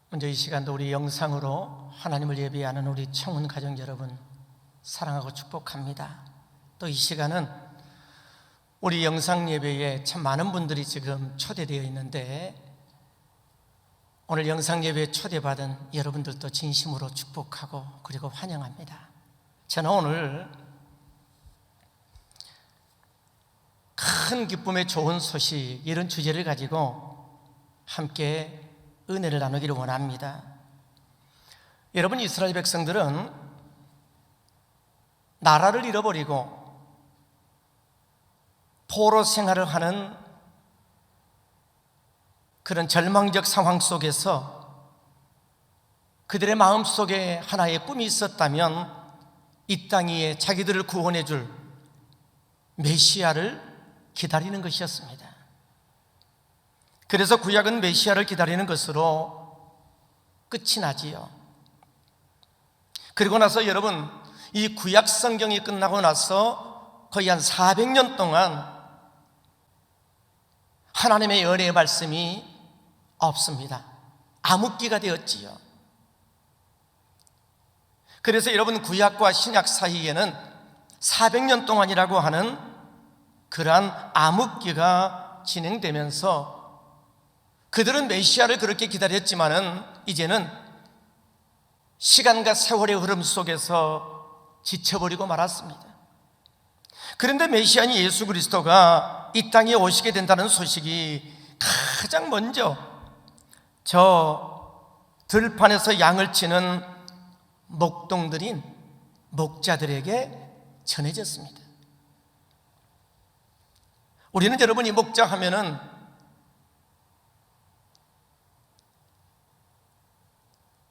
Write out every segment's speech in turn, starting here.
먼저 이 시간도 우리 영상으로 하나님을 예배하는 우리 청운 가정 여러분 사랑하고 축복합니다. 또 이 시간은 우리 영상 예배에 참 많은 분들이 지금 초대되어 있는데 오늘 영상 예배에 초대받은 여러분들도 진심으로 축복하고 그리고 환영합니다. 저는 오늘 큰 기쁨의 좋은 소식, 이런 주제를 가지고 함께 은혜를 나누기를 원합니다. 여러분, 이스라엘 백성들은 나라를 잃어버리고 포로 생활을 하는 그런 절망적 상황 속에서 그들의 마음속에 하나의 꿈이 있었다면 이 땅 위에 자기들을 구원해 줄 메시아를 기다리는 것이었습니다. 그래서 구약은 메시아를 기다리는 것으로 끝이 나지요. 그리고 나서 여러분, 이 구약 성경이 끝나고 나서 거의 한 400년 동안 하나님의 은혜의 말씀이 없습니다. 암흑기가 되었지요. 그래서 여러분, 구약과 신약 사이에는 400년 동안이라고 하는 그러한 암흑기가 진행되면서 그들은 메시아를 그렇게 기다렸지만은 이제는 시간과 세월의 흐름 속에서 지쳐버리고 말았습니다. 그런데 메시아인 예수 그리스도가 이 땅에 오시게 된다는 소식이 가장 먼저 저 들판에서 양을 치는 목동들인 목자들에게 전해졌습니다. 우리는 여러분, 이 목자 하면은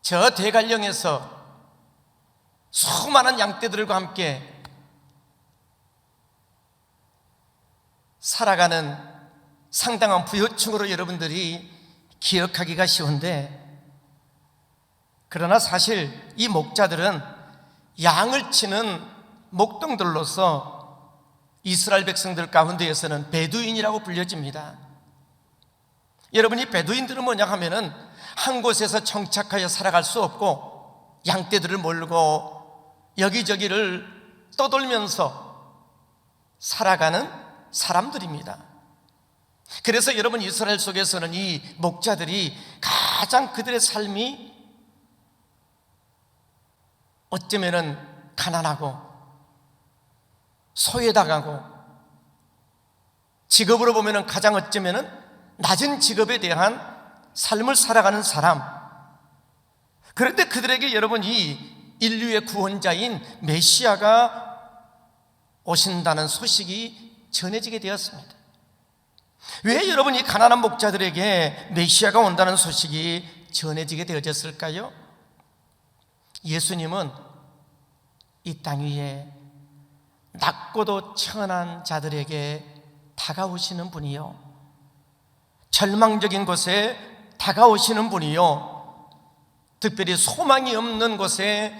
저 대관령에서 수많은 양떼들과 함께 살아가는 상당한 부유층으로 여러분들이 기억하기가 쉬운데, 그러나 사실 이 목자들은 양을 치는 목동들로서 이스라엘 백성들 가운데에서는 베두인이라고 불려집니다. 여러분, 이 베두인들은 뭐냐 하면은 한 곳에서 정착하여 살아갈 수 없고 양떼들을 몰고 여기저기를 떠돌면서 살아가는 사람들입니다. 그래서 여러분, 이스라엘 속에서는 이 목자들이 가장 그들의 삶이 어쩌면은 가난하고 소외당하고 직업으로 보면은 가장 어쩌면은 낮은 직업에 대한 삶을 살아가는 사람. 그런데 그들에게 여러분, 이 인류의 구원자인 메시아가 오신다는 소식이 전해지게 되었습니다. 왜 여러분, 이 가난한 목자들에게 메시아가 온다는 소식이 전해지게 되어졌을까요? 예수님은 이 땅 위에 낮고도 천한 자들에게 다가오시는 분이요, 절망적인 곳에 다가오시는 분이요, 특별히 소망이 없는 곳에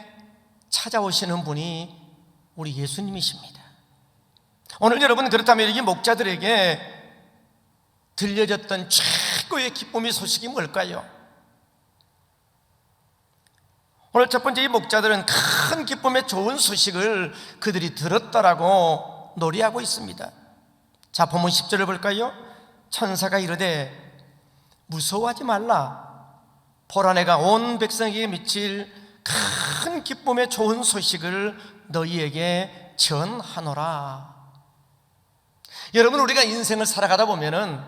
찾아오시는 분이 우리 예수님이십니다. 오늘 여러분, 그렇다면 이 목자들에게 들려졌던 최고의 기쁨의 소식이 뭘까요? 오늘 첫 번째, 이 목자들은 큰 기쁨의 좋은 소식을 그들이 들었다라고 노래하고 있습니다. 자, 본문 10절을 볼까요? 천사가 이르되 무서워하지 말라. 보라, 내가 온 백성에게 미칠 큰 기쁨의 좋은 소식을 너희에게 전하노라. 여러분, 우리가 인생을 살아가다 보면은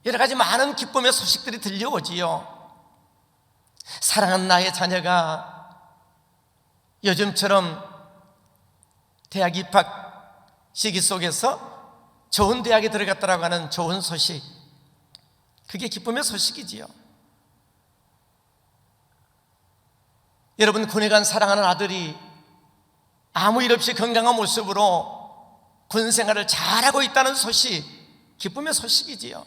여러 가지 많은 기쁨의 소식들이 들려오지요. 사랑하는 나의 자녀가 요즘처럼 대학 입학 시기 속에서 좋은 대학에 들어갔다라고 하는 좋은 소식, 그게 기쁨의 소식이지요. 여러분, 군에 간 사랑하는 아들이 아무 일 없이 건강한 모습으로 군 생활을 잘하고 있다는 소식, 기쁨의 소식이지요.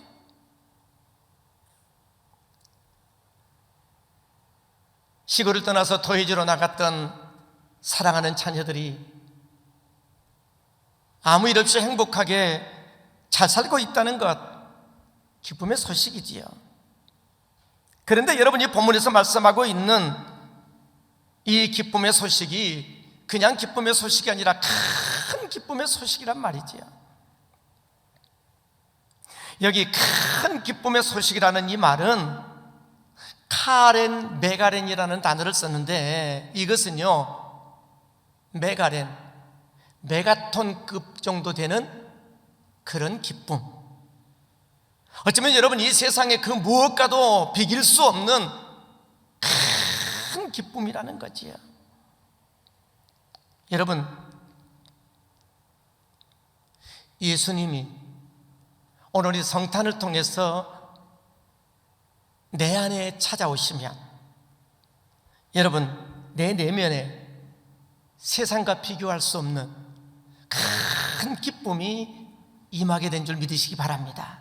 시골을 떠나서 도회지로 나갔던 사랑하는 자녀들이 아무 일 없이 행복하게 잘 살고 있다는 것, 기쁨의 소식이지요. 그런데 여러분, 이 본문에서 말씀하고 있는 이 기쁨의 소식이 그냥 기쁨의 소식이 아니라 큰 기쁨의 소식이란 말이지요. 여기 큰 기쁨의 소식이라는 이 말은 카렌, 메가렌이라는 단어를 썼는데, 이것은요 메가렌, 메가톤급 정도 되는 그런 기쁨, 어쩌면 여러분 이 세상에 그 무엇과도 비길 수 없는 큰 기쁨이라는 거지요. 여러분, 예수님이 오늘 이 성탄을 통해서 내 안에 찾아오시면, 여러분 내 내면에 세상과 비교할 수 없는 큰 기쁨이 임하게 된 줄 믿으시기 바랍니다.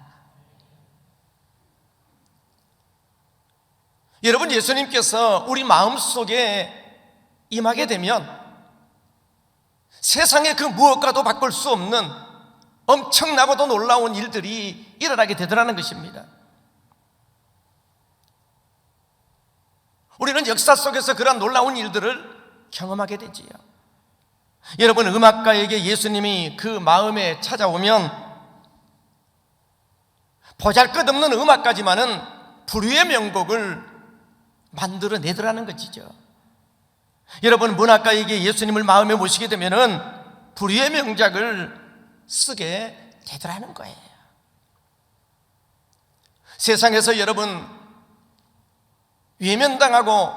여러분, 예수님께서 우리 마음속에 임하게 되면 세상의 그 무엇과도 바꿀 수 없는 엄청나고도 놀라운 일들이 일어나게 되더라는 것입니다. 우리는 역사 속에서 그러한 놀라운 일들을 경험하게 되지요. 여러분, 음악가에게 예수님이 그 마음에 찾아오면 보잘것없는 음악가지만은 불후의 명곡을 만들어내더라는 것이죠. 여러분, 문학가에게 예수님을 마음에 모시게 되면은 불후의 명작을 쓰게 되더라는 거예요. 세상에서 여러분 외면당하고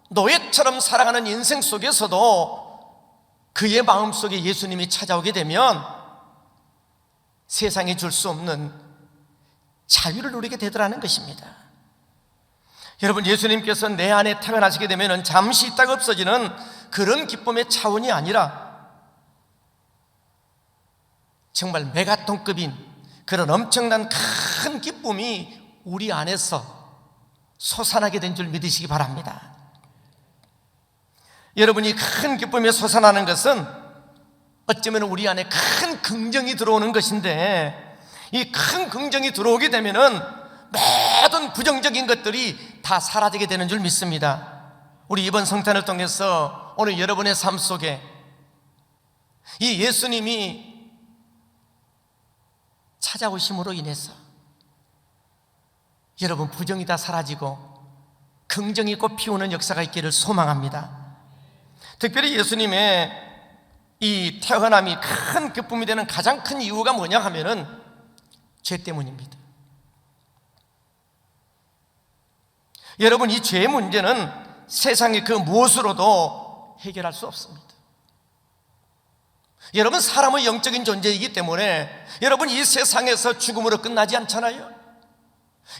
노예처럼 살아가는 인생 속에서도 그의 마음속에 예수님이 찾아오게 되면 세상이 줄 수 없는 자유를 누리게 되더라는 것입니다. 여러분, 예수님께서 내 안에 태어나시게 되면 잠시 있다가 없어지는 그런 기쁨의 차원이 아니라 정말 메가톤급인 그런 엄청난 큰 기쁨이 우리 안에서 솟아나게 된 줄 믿으시기 바랍니다. 여러분이 큰 기쁨이 솟아나는 것은 어쩌면 우리 안에 큰 긍정이 들어오는 것인데, 이 큰 긍정이 들어오게 되면은 모든 부정적인 것들이 다 사라지게 되는 줄 믿습니다. 우리 이번 성탄을 통해서 오늘 여러분의 삶 속에 이 예수님이 찾아오심으로 인해서 여러분 부정이 다 사라지고 긍정이 꽃 피우는 역사가 있기를 소망합니다. 특별히 예수님의 이 태어남이 큰 기쁨이 되는 가장 큰 이유가 뭐냐 하면은 죄 때문입니다. 여러분, 이 죄의 문제는 세상의 그 무엇으로도 해결할 수 없습니다. 여러분, 사람은 영적인 존재이기 때문에 여러분 이 세상에서 죽음으로 끝나지 않잖아요.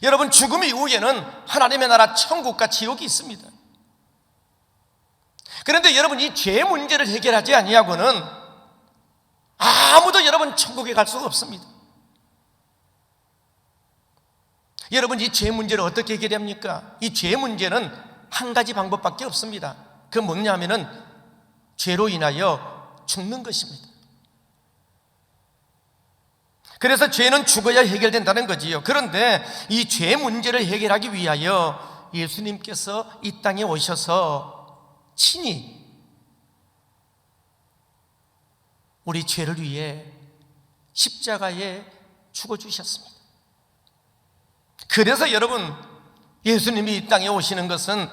여러분, 죽음 이후에는 하나님의 나라 천국과 지옥이 있습니다. 그런데 여러분, 이 죄의 문제를 해결하지 아니하고는 아무도 여러분 천국에 갈 수가 없습니다. 여러분, 이 죄 문제를 어떻게 해결합니까? 이 죄 문제는 한 가지 방법밖에 없습니다. 그 뭐냐 하면은 죄로 인하여 죽는 것입니다. 그래서 죄는 죽어야 해결된다는 거지요. 그런데 이 죄 문제를 해결하기 위하여 예수님께서 이 땅에 오셔서 친히 우리 죄를 위해 십자가에 죽어주셨습니다. 그래서 여러분, 예수님이 이 땅에 오시는 것은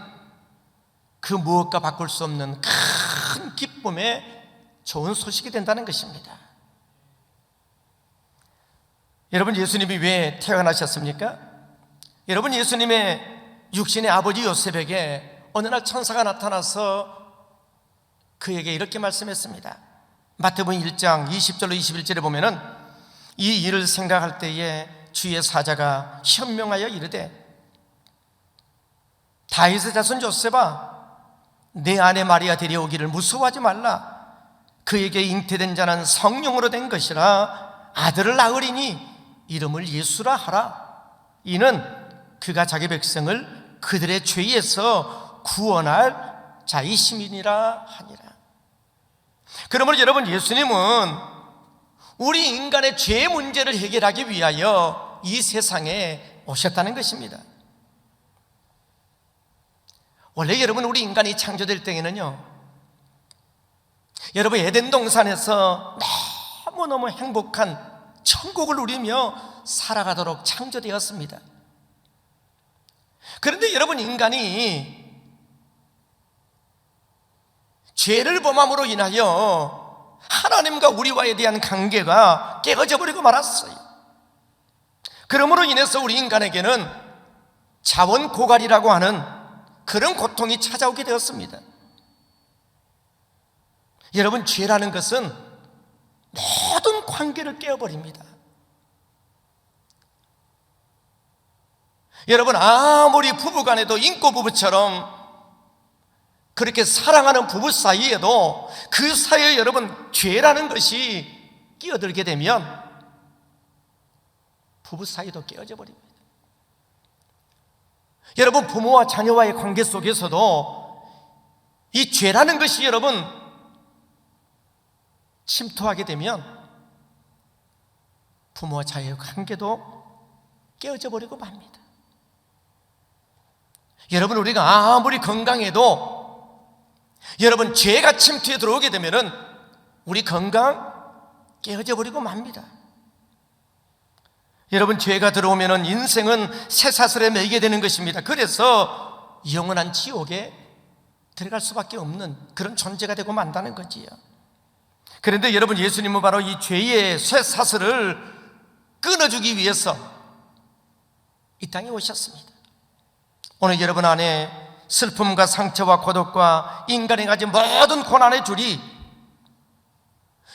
그 무엇과 바꿀 수 없는 큰 기쁨의 좋은 소식이 된다는 것입니다. 여러분, 예수님이 왜 태어나셨습니까? 여러분, 예수님의 육신의 아버지 요셉에게 어느 날 천사가 나타나서 그에게 이렇게 말씀했습니다. 마태복음 1장 20절로 21절에 보면은 이 일을 생각할 때에 주의 사자가 현명하여 이르되, 다윗의 자손 요셉아, 내 아내 마리아 데려오기를 무서워하지 말라. 그에게 잉태된 자는 성령으로 된 것이라 아들을 낳으리니 이름을 예수라 하라. 이는 그가 자기 백성을 그들의 죄에서 구원할 자이심이니라 하니라. 그러므로 여러분, 예수님은 우리 인간의 죄 문제를 해결하기 위하여 이 세상에 오셨다는 것입니다. 원래 여러분, 우리 인간이 창조될 때에는요, 여러분, 에덴 동산에서 너무너무 행복한 천국을 누리며 살아가도록 창조되었습니다. 그런데 여러분, 인간이 죄를 범함으로 인하여 하나님과 우리와에 대한 관계가 깨어져 버리고 말았어요. 그러므로 인해서 우리 인간에게는 자원고갈이라고 하는 그런 고통이 찾아오게 되었습니다. 여러분, 죄라는 것은 모든 관계를 깨어버립니다. 여러분, 아무리 부부간에도 인꼬부부처럼 그렇게 사랑하는 부부 사이에도 그 사이에 여러분, 죄라는 것이 끼어들게 되면 부부 사이도 깨어져 버립니다. 여러분, 부모와 자녀와의 관계 속에서도 이 죄라는 것이 여러분 침투하게 되면 부모와 자녀의 관계도 깨어져 버리고 맙니다. 여러분, 우리가 아무리 건강해도 여러분, 죄가 침투해 들어오게 되면은 우리 건강 깨어져 버리고 맙니다. 여러분, 죄가 들어오면은 인생은 쇠사슬에 매이게 되는 것입니다. 그래서 영원한 지옥에 들어갈 수밖에 없는 그런 존재가 되고 만다는 거지요. 그런데 여러분, 예수님은 바로 이 죄의 쇠사슬을 끊어주기 위해서 이 땅에 오셨습니다. 오늘 여러분 안에 슬픔과 상처와 고독과 인간이 가진 모든 고난의 줄이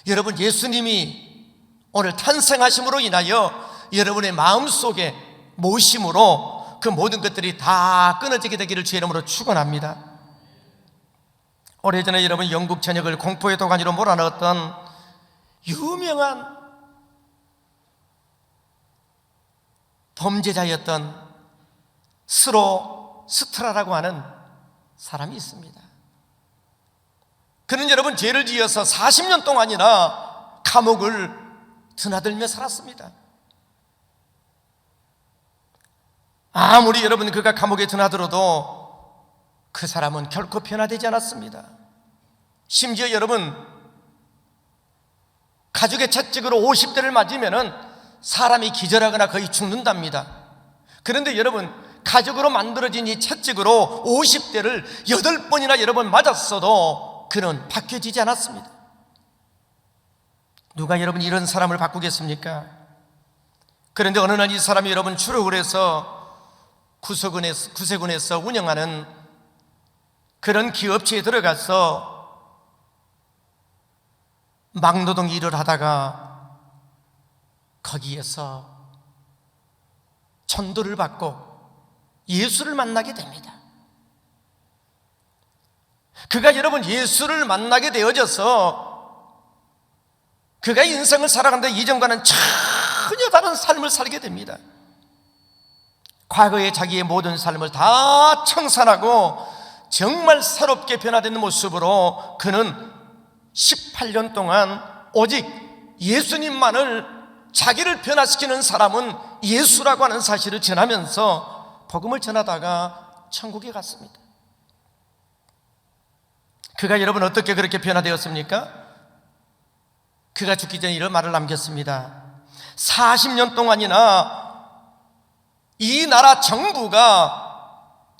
여러분, 예수님이 오늘 탄생하심으로 인하여 여러분의 마음속에 모심으로 그 모든 것들이 다 끊어지게 되기를 주의 이름으로 축원합니다. 오래전에 여러분, 영국 전역을 공포의 도가니로 몰아넣었던 유명한 범죄자였던 스트라라고 하는 사람이 있습니다. 그는 여러분, 죄를 지어서 40년 동안이나 감옥을 드나들며 살았습니다. 아무리 여러분 그가 감옥에 드나들어도 그 사람은 결코 변화되지 않았습니다. 심지어 여러분, 가족의 채찍으로 50대를 맞으면은 사람이 기절하거나 거의 죽는답니다. 그런데 여러분, 가죽으로 만들어진 이 채찍으로 50대를 8번이나 여러분 맞았어도 그는 바뀌어지지 않았습니다. 누가 여러분 이런 사람을 바꾸겠습니까? 그런데 어느 날 이 사람이 여러분 출국을 해서 구세군에서 운영하는 그런 기업체에 들어가서 막노동 일을 하다가 거기에서 전도를 받고 예수를 만나게 됩니다. 그가 여러분 예수를 만나게 되어져서 그가 인생을 살아가는데 이전과는 전혀 다른 삶을 살게 됩니다. 과거의 자기의 모든 삶을 다 청산하고 정말 새롭게 변화된 모습으로 그는 18년 동안 오직 예수님만을, 자기를 변화시키는 사람은 예수라고 하는 사실을 전하면서 복음을 전하다가 천국에 갔습니다. 그가 여러분 어떻게 그렇게 변화되었습니까? 그가 죽기 전에 이런 말을 남겼습니다. 40년 동안이나 이 나라 정부가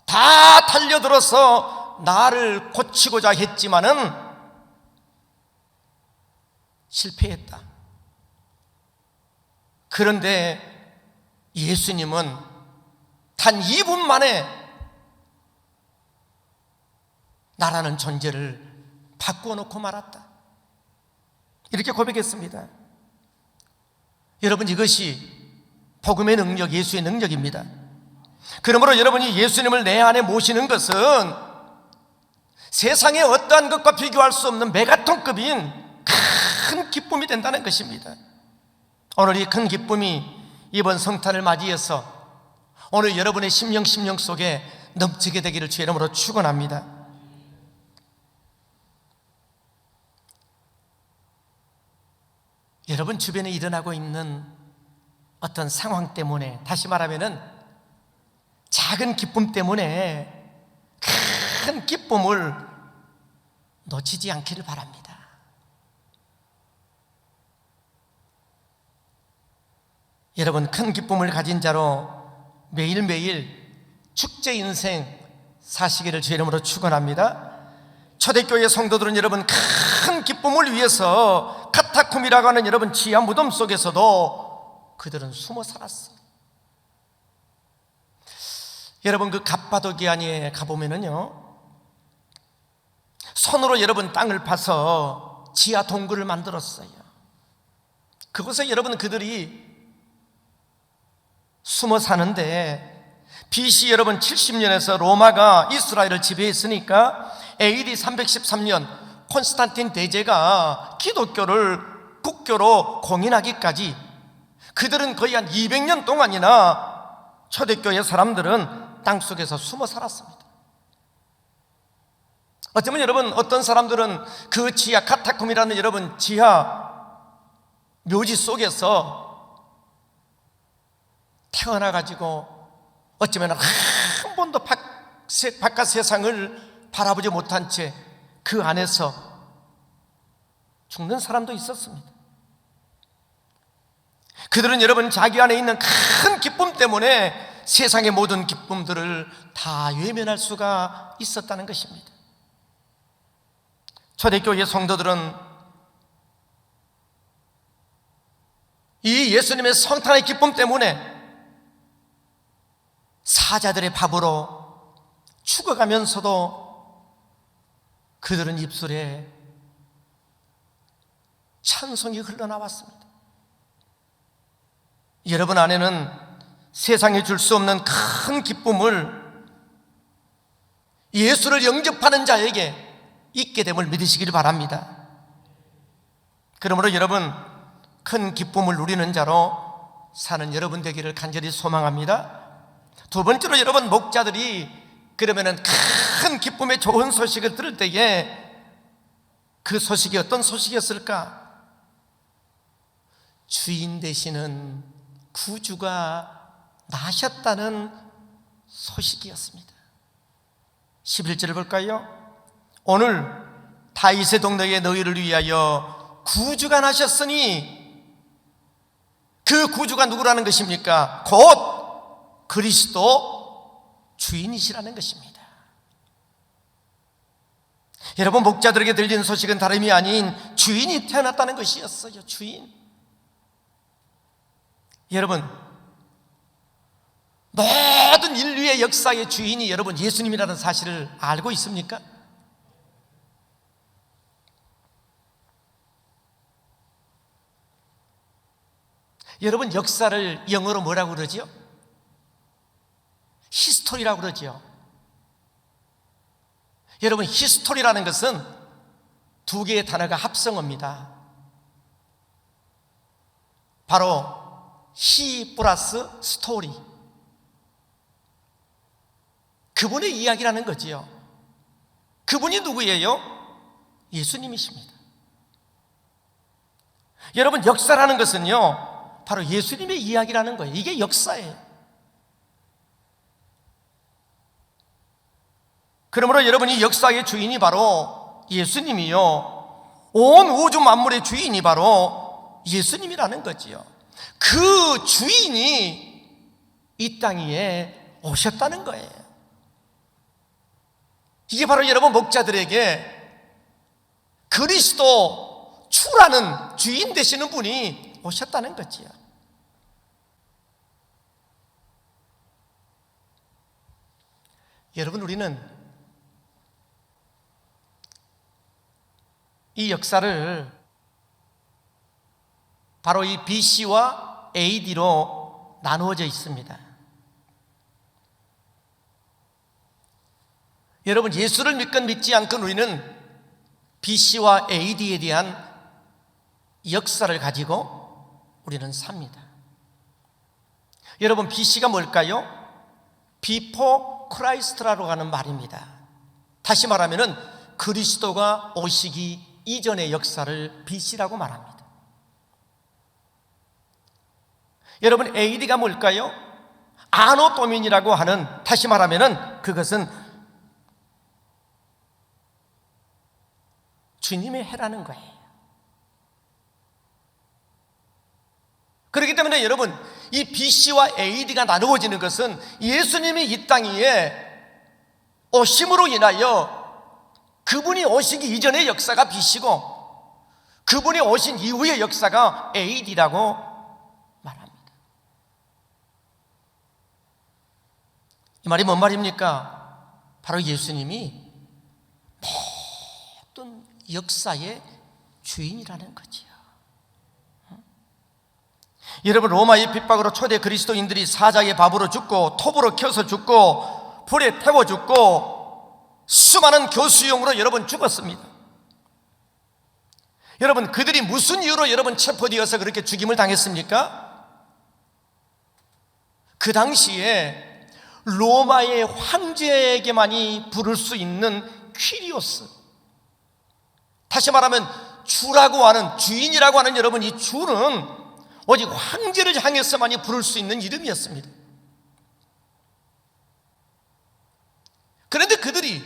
다 달려들어서 나를 고치고자 했지만은 실패했다. 그런데 예수님은 단 2분 만에 나라는 존재를 바꾸어 놓고 말았다. 이렇게 고백했습니다. 여러분, 이것이 복음의 능력, 예수의 능력입니다. 그러므로 여러분이 예수님을 내 안에 모시는 것은 세상의 어떠한 것과 비교할 수 없는 메가톤급인 큰 기쁨이 된다는 것입니다. 오늘 이 큰 기쁨이 이번 성탄을 맞이해서 오늘 여러분의 심령 속에 넘치게 되기를 주의 이름으로 축원합니다. 여러분 주변에 일어나고 있는 어떤 상황 때문에, 다시 말하면은 작은 기쁨 때문에 큰 기쁨을 놓치지 않기를 바랍니다. 여러분, 큰 기쁨을 가진 자로 매일매일 축제 인생 사시기를 주 이름으로 축원합니다. 초대교회 성도들은 여러분 큰 기쁨을 위해서 카타콤이라고 하는 여러분 지하 무덤 속에서도 그들은 숨어 살았어요. 여러분, 그 갑바도기아니에 가보면은요, 손으로 여러분 땅을 파서 지하 동굴을 만들었어요. 그곳에 여러분 그들이 숨어 사는데, BC 여러분 70년에서 로마가 이스라엘을 지배했으니까 AD 313년 콘스탄틴 대제가 기독교를 국교로 공인하기까지 그들은 거의 한 200년 동안이나 초대교회 사람들은 땅속에서 숨어 살았습니다. 어쩌면 여러분 어떤 사람들은 그 지하 카타콤이라는 여러분 지하 묘지 속에서 태어나가지고 어쩌면 한 번도 바깥 세상을 바라보지 못한 채 그 안에서 죽는 사람도 있었습니다. 그들은 여러분 자기 안에 있는 큰 기쁨 때문에 세상의 모든 기쁨들을 다 외면할 수가 있었다는 것입니다. 초대교회 성도들은 이 예수님의 성탄의 기쁨 때문에 사자들의 밥으로 죽어가면서도 그들은 입술에 찬송이 흘러나왔습니다. 여러분 안에는 세상에 줄 수 없는 큰 기쁨을 예수를 영접하는 자에게 있게 됨을 믿으시길 바랍니다. 그러므로 여러분 큰 기쁨을 누리는 자로 사는 여러분 되기를 간절히 소망합니다. 두 번째로 여러분, 목자들이 그러면은 큰 기쁨의 좋은 소식을 들을 때에 그 소식이 어떤 소식이었을까? 주인 되시는 구주가 나셨다는 소식이었습니다. 11절을 볼까요? 오늘 다윗의 동네에 너희를 위하여 구주가 나셨으니, 그 구주가 누구라는 것입니까? 곧 그리스도 주인이시라는 것입니다. 여러분, 목자들에게 들린 소식은 다름이 아닌 주인이 태어났다는 것이었어요. 주인. 여러분, 모든 인류의 역사의 주인이 여러분 예수님이라는 사실을 알고 있습니까? 여러분, 역사를 영어로 뭐라고 그러지요? 히스토리라고 그러지요. 여러분, 히스토리라는 것은 두 개의 단어가 합성어입니다. 바로 히 플러스 스토리, 그분의 이야기라는 거지요. 그분이 누구예요? 예수님이십니다. 여러분, 역사라는 것은요 바로 예수님의 이야기라는 거예요. 이게 역사예요. 그러므로 여러분, 이 역사의 주인이 바로 예수님이요, 온 우주 만물의 주인이 바로 예수님이라는 거지요. 그 주인이 이 땅 위에 오셨다는 거예요. 이게 바로 여러분 목자들에게 그리스도 주라는 주인 되시는 분이 오셨다는 거지요. 여러분, 우리는 이 역사를 바로 이 BC와 AD로 나누어져 있습니다. 여러분, 예수를 믿건 믿지 않건 우리는 BC와 AD에 대한 역사를 가지고 우리는 삽니다. 여러분, BC가 뭘까요? Before Christ라고 하는 말입니다. 다시 말하면은 그리스도가 오시기 이전의 역사를 BC라고 말합니다. 여러분, AD가 뭘까요? 아노 도민이라고 하는, 다시 말하면은 그것은 주님의 해라는 거예요. 그렇기 때문에 여러분, 이 BC와 AD가 나누어지는 것은 예수님이 이 땅 위에 오심으로 인하여 그분이 오시기 이전의 역사가 BC고 그분이 오신 이후의 역사가 AD라고 말합니다. 이 말이 뭔 말입니까? 바로 예수님이 모든 역사의 주인이라는 거지요. 여러분, 로마의 핍박으로 초대 그리스도인들이 사자의 밥으로 죽고 톱으로 켜서 죽고 불에 태워 죽고 수많은 교수용으로 여러분 죽었습니다. 여러분, 그들이 무슨 이유로 여러분 체포되어서 그렇게 죽임을 당했습니까? 그 당시에 로마의 황제에게만이 부를 수 있는 퀴리오스, 다시 말하면 주라고 하는, 주인이라고 하는 여러분, 이 주는 오직 황제를 향해서만이 부를 수 있는 이름이었습니다. 그런데 그들이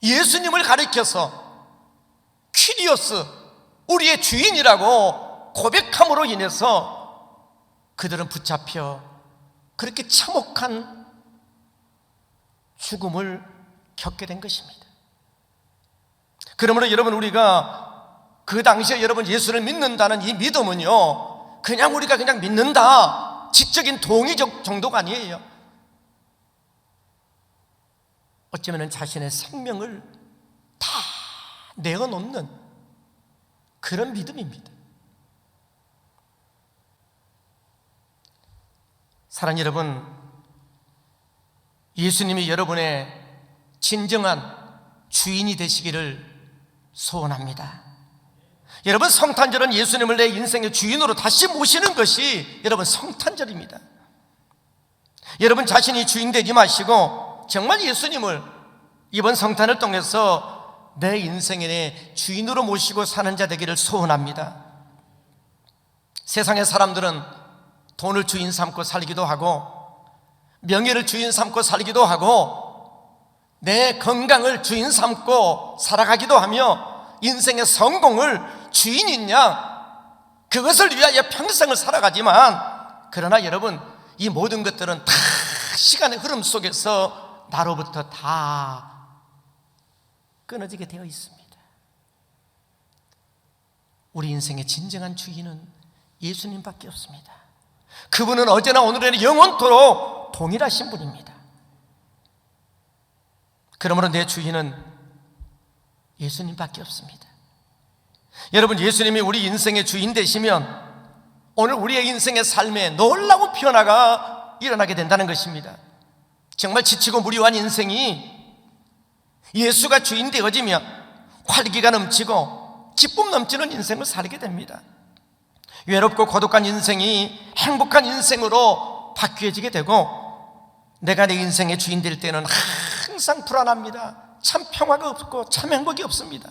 예수님을 가리켜서 퀴리오스, 우리의 주인이라고 고백함으로 인해서 그들은 붙잡혀 그렇게 참혹한 죽음을 겪게 된 것입니다. 그러므로 여러분, 우리가 그 당시에 여러분 예수를 믿는다는 이 믿음은요, 그냥 우리가 그냥 믿는다, 지적인 동의 정도가 아니에요. 어쩌면 자신의 생명을 다 내어놓는 그런 믿음입니다. 사랑하는 여러분, 예수님이 여러분의 진정한 주인이 되시기를 소원합니다. 여러분, 성탄절은 예수님을 내 인생의 주인으로 다시 모시는 것이 여러분 성탄절입니다. 여러분 자신이 주인 되지 마시고 정말 예수님을 이번 성탄을 통해서 내 인생의 주인으로 모시고 사는 자 되기를 소원합니다. 세상의 사람들은 돈을 주인 삼고 살기도 하고 명예를 주인 삼고 살기도 하고 내 건강을 주인 삼고 살아가기도 하며 인생의 성공을 주인인 양 그것을 위하여 평생을 살아가지만, 그러나 여러분, 이 모든 것들은 다 시간의 흐름 속에서 나로부터 다 끊어지게 되어 있습니다. 우리 인생의 진정한 주인은 예수님밖에 없습니다. 그분은 어제나 오늘에는 영원토록 동일하신 분입니다. 그러므로 내 주인은 예수님밖에 없습니다. 여러분, 예수님이 우리 인생의 주인 되시면 오늘 우리의 인생의 삶에 놀라운 변화가 일어나게 된다는 것입니다. 정말 지치고 무료한 인생이 예수가 주인 되어지면 활기가 넘치고 기쁨 넘치는 인생을 살게 됩니다. 외롭고 고독한 인생이 행복한 인생으로 바뀌어지게 되고, 내가 내 인생의 주인 될 때는 항상 불안합니다. 참 평화가 없고 참 행복이 없습니다.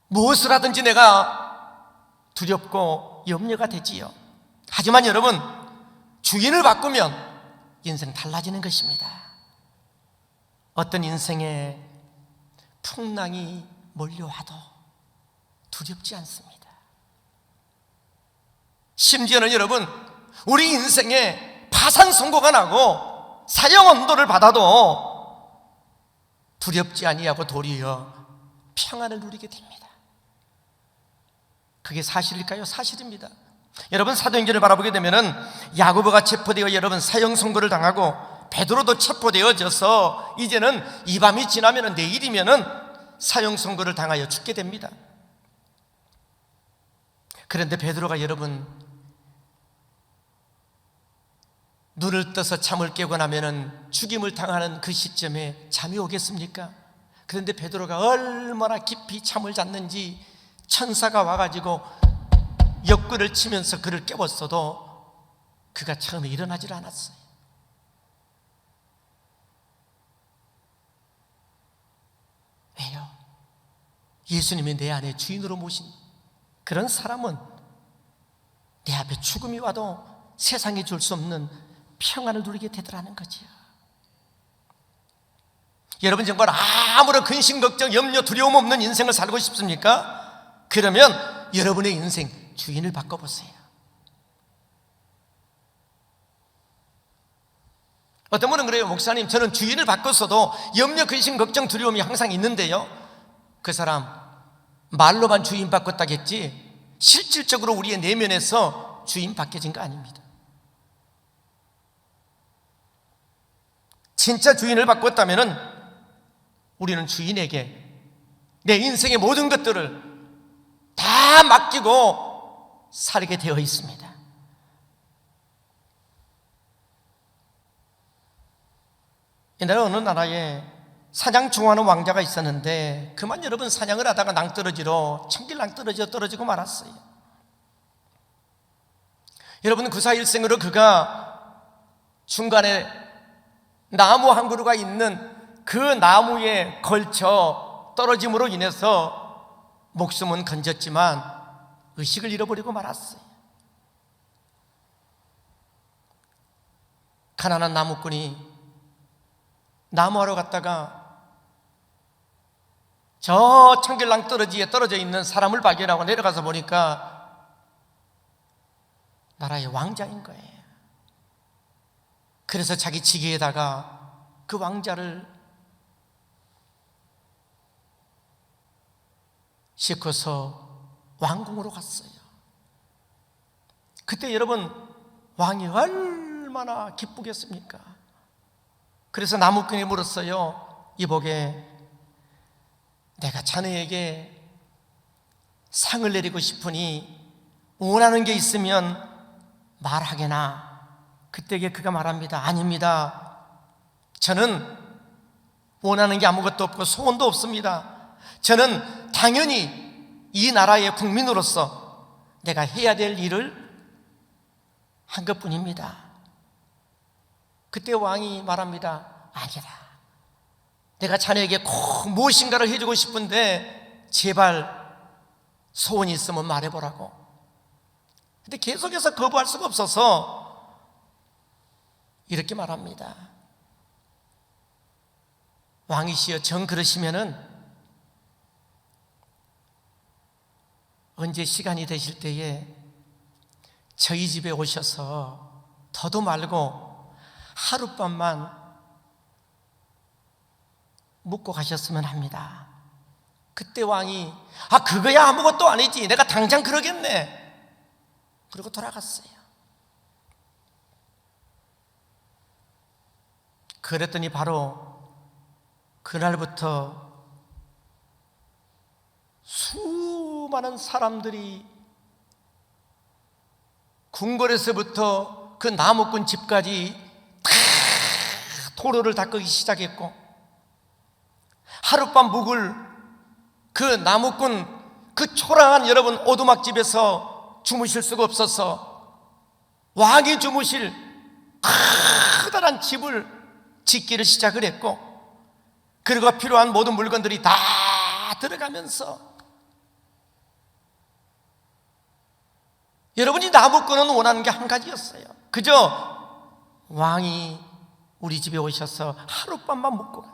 무엇을 하든지 내가 두렵고 염려가 되지요. 하지만 여러분, 주인을 바꾸면 인생 달라지는 것입니다. 어떤 인생에 풍랑이 몰려와도 두렵지 않습니다. 심지어는 여러분, 우리 인생에 파산 선고가 나고 사형 언도를 받아도 두렵지 아니하고 도리어 평안을 누리게 됩니다. 그게 사실일까요? 사실입니다. 여러분, 사도행전을 바라보게 되면은 야고보가 체포되어 여러분 사형 선고를 당하고 베드로도 체포되어져서 이제는 이 밤이 지나면은 내일이면은 사형 선고를 당하여 죽게 됩니다. 그런데 베드로가 여러분 눈을 떠서 잠을 깨고 나면은 죽임을 당하는 그 시점에 잠이 오겠습니까? 그런데 베드로가 얼마나 깊이 잠을 잤는지 천사가 와가지고 옆구리를 치면서 그를 깨웠어도 그가 처음에 일어나질 않았어요. 왜요? 예수님이 내 안에 주인으로 모신 그런 사람은 내 앞에 죽음이 와도 세상에 줄 수 없는 평안을 누리게 되더라는 거지요. 여러분 정말 아무런 근심, 걱정, 염려, 두려움 없는 인생을 살고 싶습니까? 그러면 여러분의 인생 주인을 바꿔보세요. 어떤 분은 그래요. 목사님, 저는 주인을 바꿨어도 염려, 근심, 걱정, 두려움이 항상 있는데요. 그 사람 말로만 주인 바꿨다겠지 실질적으로 우리의 내면에서 주인 바뀌어진 거 아닙니다. 진짜 주인을 바꿨다면 우리는 주인에게 내 인생의 모든 것들을 다 맡기고 살게 되어 있습니다. 옛날에 어느 나라에 사냥 좋아하는 왕자가 있었는데 그만 여러분 사냥을 하다가 낭떠러지로 천길 낭떠러지로 떨어지고 말았어요. 여러분 그 사일생으로 그가 중간에 나무 한 그루가 있는 그 나무에 걸쳐 떨어짐으로 인해서 목숨은 건졌지만 의식을 잃어버리고 말았어요. 가난한 나무꾼이 나무하러 갔다가 저 천길랑 떨어지에 떨어져 있는 사람을 발견하고 내려가서 보니까 나라의 왕자인 거예요. 그래서 자기 지게에다가 그 왕자를 싣고서 왕궁으로 갔어요. 그때 여러분 왕이 얼마나 기쁘겠습니까? 그래서 나무꾼이 물었어요. 이복에 내가 자네에게 상을 내리고 싶으니 원하는 게 있으면 말하게나. 그때 그가 말합니다. 아닙니다. 저는 원하는 게 아무것도 없고 소원도 없습니다. 저는 당연히 이 나라의 국민으로서 내가 해야 될 일을 한 것뿐입니다. 그때 왕이 말합니다. 아니다. 내가 자네에게 꼭 무엇인가를 해주고 싶은데 제발 소원이 있으면 말해보라고. 근데 계속해서 거부할 수가 없어서 이렇게 말합니다. 왕이시여, 정 그러시면은 언제 시간이 되실 때에 저희 집에 오셔서 더도 말고 하룻밤만 묵고 가셨으면 합니다. 그때 왕이 그거야 아무것도 아니지, 내가 당장 그러겠네, 그러고 돌아갔어요. 그랬더니 바로 그날부터 수많은 사람들이 궁궐에서부터 그 나무꾼 집까지 다 도로를 닦기 시작했고, 하룻밤 묵을 그 나무꾼 그 초라한 여러분 오두막집에서 주무실 수가 없어서 왕이 주무실 커다란 집을 짓기를 시작을 했고, 그리고 필요한 모든 물건들이 다 들어가면서 여러분이 나무꾼은 원하는 게 한 가지였어요. 그저 왕이 우리 집에 오셔서 하룻밤만 묵고 가.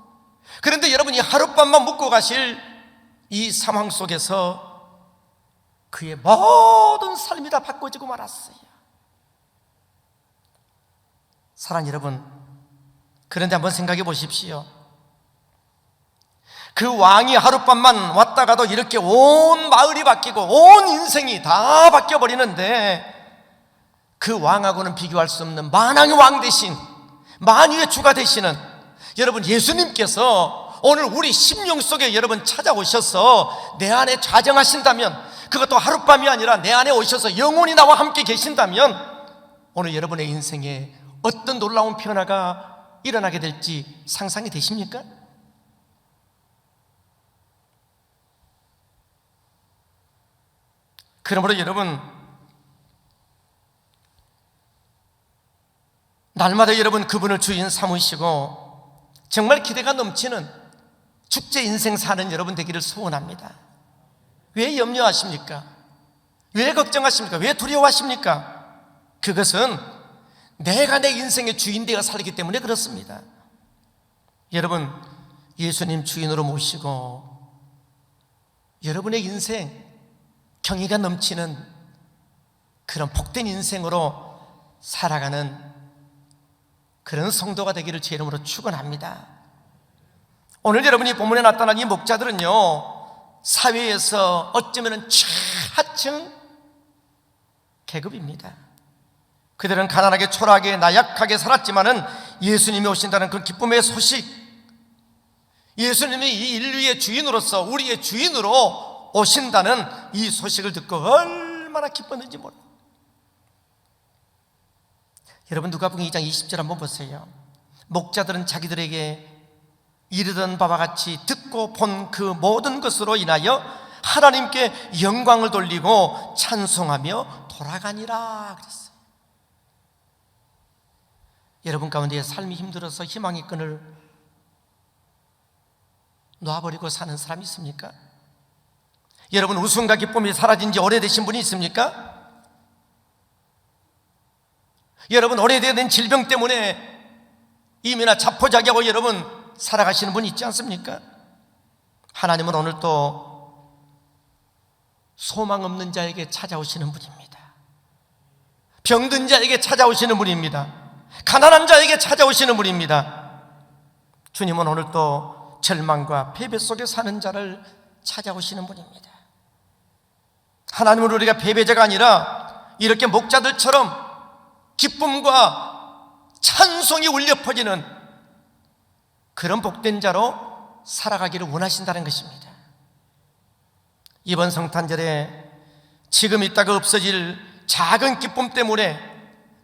그런데 여러분이 하룻밤만 묵고 가실 이 상황 속에서 그의 모든 삶이 다 바꿔지고 말았어요. 사랑하는 여러분, 그런데 한번 생각해 보십시오. 그 왕이 하룻밤만 왔다가도 이렇게 온 마을이 바뀌고 온 인생이 다 바뀌어버리는데, 그 왕하고는 비교할 수 없는 만왕의 왕 대신 만유의 주가 되시는 여러분 예수님께서 오늘 우리 심령 속에 여러분 찾아오셔서 내 안에 좌정하신다면, 그것도 하룻밤이 아니라 내 안에 오셔서 영원히 나와 함께 계신다면, 오늘 여러분의 인생에 어떤 놀라운 변화가 일어나게 될지 상상이 되십니까? 그러므로 여러분, 날마다 여러분 그분을 주인 삼으시고 정말 기대가 넘치는 축제 인생 사는 여러분 되기를 소원합니다. 왜 염려하십니까? 왜 걱정하십니까? 왜 두려워하십니까? 그것은 내가 내 인생의 주인 되어 살기 때문에 그렇습니다. 여러분, 예수님 주인으로 모시고 여러분의 인생 경의가 넘치는 그런 복된 인생으로 살아가는 그런 성도가 되기를 제 이름으로 축원합니다. 오늘 여러분이 본문에 나타난 이 목자들은요, 사회에서 어쩌면 최하층 계급입니다. 그들은 가난하게 초라하게 나약하게 살았지만은 예수님이 오신다는 그 기쁨의 소식, 예수님이 이 인류의 주인으로서 우리의 주인으로 오신다는 이 소식을 듣고 얼마나 기뻤는지 몰라요. 여러분, 누가복음 2장 20절 한번 보세요. 목자들은 자기들에게 이르던 바와 같이 듣고 본 그 모든 것으로 인하여 하나님께 영광을 돌리고 찬송하며 돌아가니라 그랬어요. 여러분 가운데 삶이 힘들어서 희망의 끈을 놔버리고 사는 사람이 있습니까? 여러분, 웃음과 기쁨이 사라진 지 오래되신 분이 있습니까? 여러분, 오래된 질병 때문에 이미나 자포자기하고 여러분 살아가시는 분이 있지 않습니까? 하나님은 오늘 또 소망 없는 자에게 찾아오시는 분입니다. 병든 자에게 찾아오시는 분입니다. 가난한 자에게 찾아오시는 분입니다. 주님은 오늘 또 절망과 패배 속에 사는 자를 찾아오시는 분입니다. 하나님은 우리가 패배자가 아니라 이렇게 목자들처럼 기쁨과 찬송이 울려 퍼지는 그런 복된 자로 살아가기를 원하신다는 것입니다. 이번 성탄절에 지금 있다가 없어질 작은 기쁨 때문에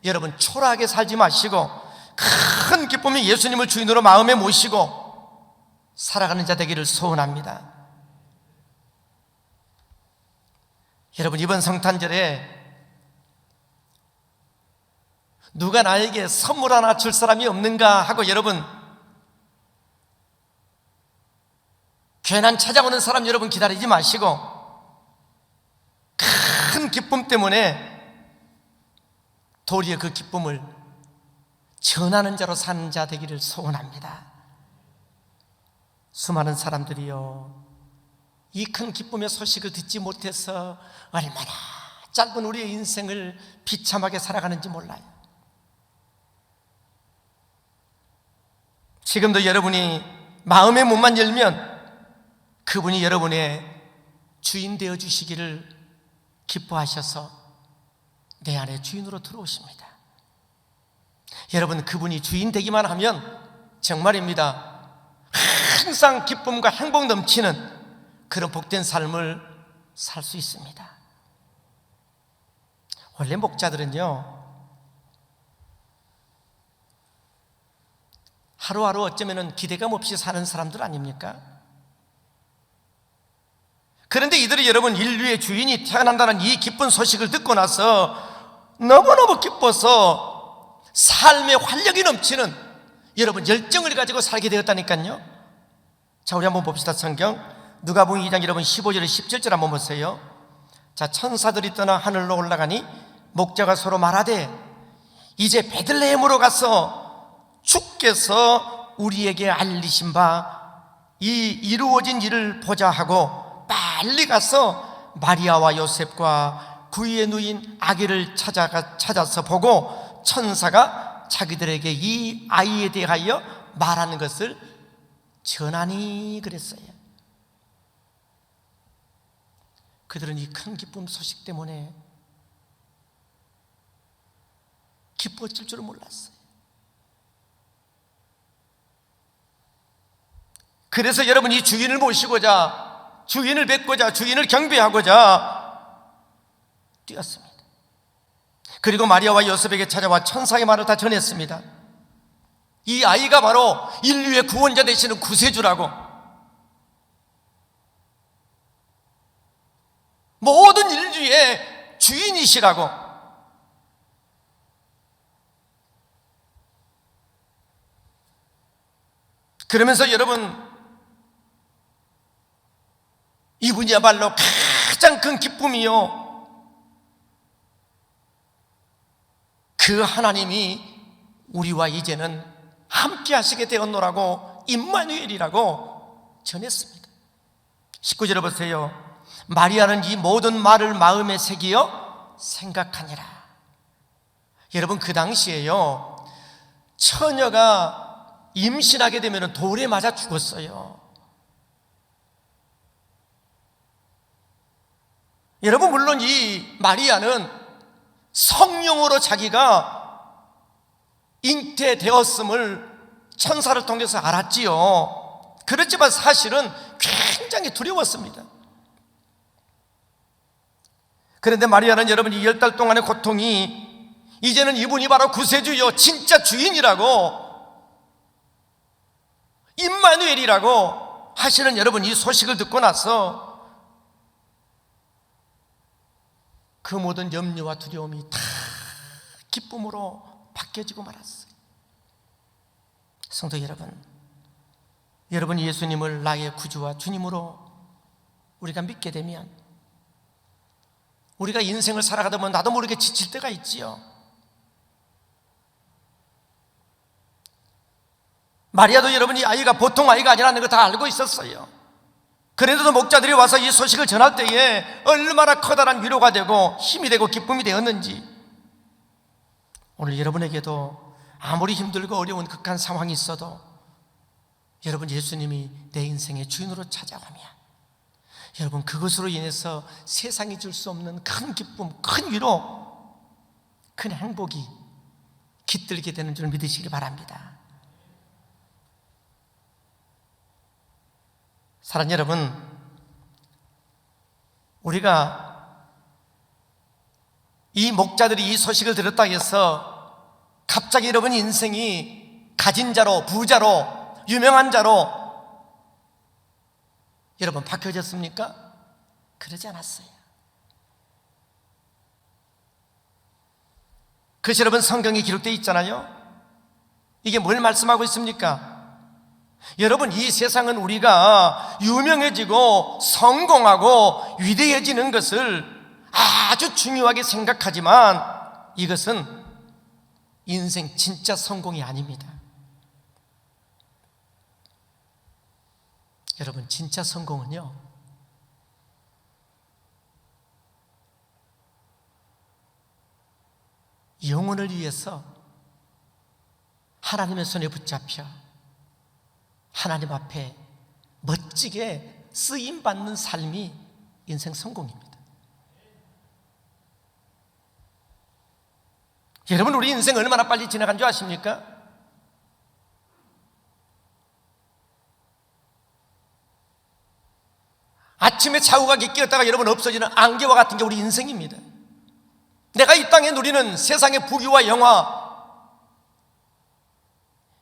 여러분 초라하게 살지 마시고 큰 기쁨이 예수님을 주인으로 마음에 모시고 살아가는 자 되기를 소원합니다. 여러분, 이번 성탄절에 누가 나에게 선물 하나 줄 사람이 없는가 하고 여러분 괜한 찾아오는 사람 여러분 기다리지 마시고 큰 기쁨 때문에 도리어 그 기쁨을 전하는 자로 사는 자 되기를 소원합니다. 수많은 사람들이요, 이 큰 기쁨의 소식을 듣지 못해서 얼마나 짧은 우리의 인생을 비참하게 살아가는지 몰라요. 지금도 여러분이 마음의 문만 열면 그분이 여러분의 주인 되어 주시기를 기뻐하셔서 내 안에 주인으로 들어오십니다. 여러분, 그분이 주인 되기만 하면 정말입니다, 항상 기쁨과 행복 넘치는 그런 복된 삶을 살 수 있습니다. 원래 목자들은요, 하루하루 어쩌면 기대감 없이 사는 사람들 아닙니까? 그런데 이들이 여러분 인류의 주인이 태어난다는 이 기쁜 소식을 듣고 나서 너무너무 기뻐서 삶의 활력이 넘치는 여러분 열정을 가지고 살게 되었다니까요. 자, 우리 한번 봅시다. 성경 누가복음 2장 여러분 15절 17절 한번 보세요. 자, 천사들이 떠나 하늘로 올라가니 목자가 서로 말하되 이제 베들레헴으로 가서 주께서 우리에게 알리신 바 이 이루어진 일을 보자 하고 빨리 가서 마리아와 요셉과 그의 누인 아기를 찾아서 보고 천사가 자기들에게 이 아이에 대하여 말하는 것을 전하니 그랬어요. 그들은 이 큰 기쁨 소식 때문에 기뻐질 줄은 몰랐어요. 그래서 여러분 이 주인을 모시고자, 주인을 뵙고자, 주인을 경배하고자 뛰었습니다. 그리고 마리아와 요셉에게 찾아와 천사의 말을 다 전했습니다. 이 아이가 바로 인류의 구원자 되시는 구세주라고, 모든 인류의 주인이시라고, 그러면서 여러분 이분이야말로 가장 큰 기쁨이요, 그 하나님이 우리와 이제는 함께 하시게 되었노라고 임마누엘이라고 전했습니다. 19절에 보세요. 마리아는 이 모든 말을 마음에 새기어 생각하니라. 여러분, 그 당시에요, 처녀가 임신하게 되면 돌에 맞아 죽었어요. 여러분, 물론 이 마리아는 성령으로 자기가 잉태되었음을 천사를 통해서 알았지요. 그렇지만 사실은 굉장히 두려웠습니다. 그런데 마리아는 여러분, 이 10달 동안의 고통이 이제는 이분이 바로 구세주요, 진짜 주인이라고, 임마누엘이라고 하시는 여러분, 이 소식을 듣고 나서 그 모든 염려와 두려움이 다 기쁨으로 바뀌어지고 말았어요. 성도 여러분, 예수님을 나의 구주와 주님으로 우리가 믿게 되면 우리가 인생을 살아가다 보면 나도 모르게 지칠 때가 있지요. 마리아도 여러분, 이 아이가 보통 아이가 아니라는 거 다 알고 있었어요. 그래도 목자들이 와서 이 소식을 전할 때에 얼마나 커다란 위로가 되고 힘이 되고 기쁨이 되었는지, 오늘 여러분에게도 아무리 힘들고 어려운 극한 상황이 있어도 여러분, 예수님이 내 인생의 주인으로 찾아오면 여러분, 그것으로 인해서 세상이 줄 수 없는 큰 기쁨, 큰 위로, 큰 행복이 깃들게 되는 줄 믿으시기 바랍니다. 사랑하는 여러분, 우리가 이 목자들이 이 소식을 들었다 해서 갑자기 여러분 인생이 가진 자로, 부자로, 유명한 자로 여러분 바뀌어졌습니까? 그러지 않았어요. 그래서 여러분, 성경에 기록되어 있잖아요. 이게 뭘 말씀하고 있습니까? 여러분, 이 세상은 우리가 유명해지고 성공하고 위대해지는 것을 아주 중요하게 생각하지만 이것은 인생 진짜 성공이 아닙니다. 여러분, 진짜 성공은요, 영혼을 위해서 하나님의 손에 붙잡혀 하나님 앞에 멋지게 쓰임받는 삶이 인생 성공입니다. 여러분, 우리 인생 얼마나 빨리 지나간 줄 아십니까? 아침에 자우각이 끼었다가 여러분 없어지는 안개와 같은 게 우리 인생입니다. 내가 이 땅에 누리는 세상의 부귀와 영화,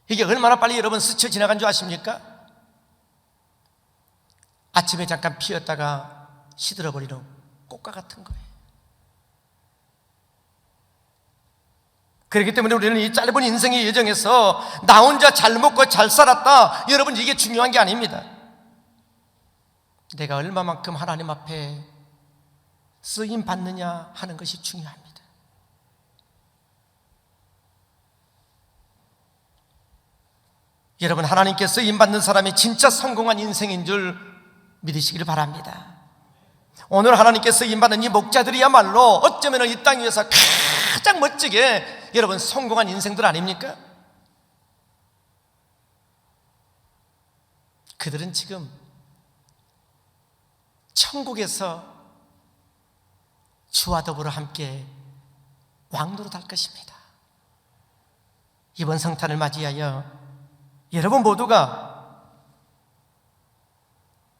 이게 얼마나 빨리 여러분 스쳐 지나간 줄 아십니까? 아침에 잠깐 피었다가 시들어버리는 꽃과 같은 거예요. 그렇기 때문에 우리는 이 짧은 인생의 여정에서 나 혼자 잘 먹고 잘 살았다, 여러분, 이게 중요한 게 아닙니다. 내가 얼마만큼 하나님 앞에 쓰임 받느냐 하는 것이 중요합니다. 여러분, 하나님께 쓰임 받는 사람이 진짜 성공한 인생인 줄 믿으시길 바랍니다. 오늘 하나님께 쓰임 받는 이 목자들이야말로 어쩌면 이 땅 위에서 가장 멋지게 여러분 성공한 인생들 아닙니까? 그들은 지금 천국에서 주와 더불어 함께 왕노릇할 것입니다. 이번 성탄을 맞이하여 여러분 모두가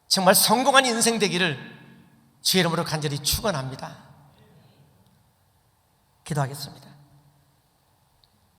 정말 성공한 인생 되기를 주의 이름으로 간절히 축원합니다. 기도하겠습니다.